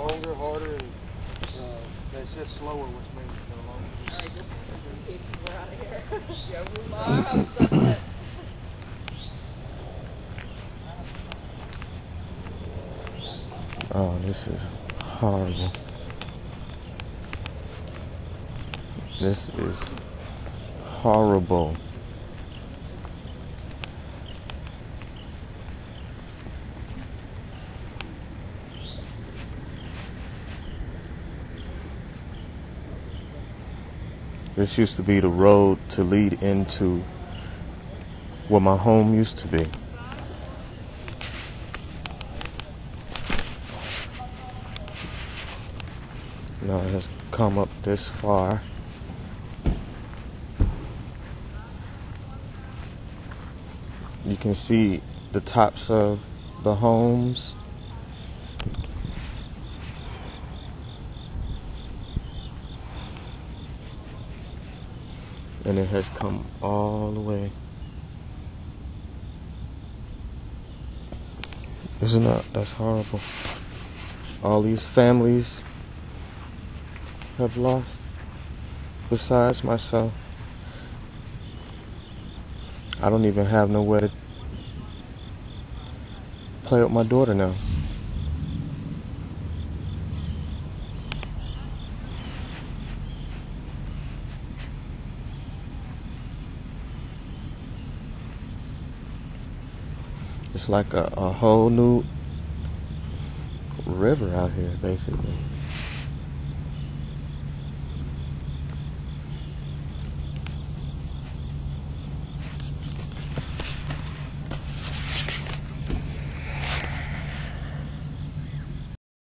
longer, harder, and they said slower, which means no longer. Alright, just in case we're out of here. Yeah, move our house. Oh, this is horrible. This is horrible. This used to be the road to lead into where my home used to be. Now it has come up this far. You can see the tops of the homes. And it has come all the way. Isn't that's horrible? All these families have lost, besides myself. I don't even have nowhere to play with my daughter now. It's like a whole new river out here, basically.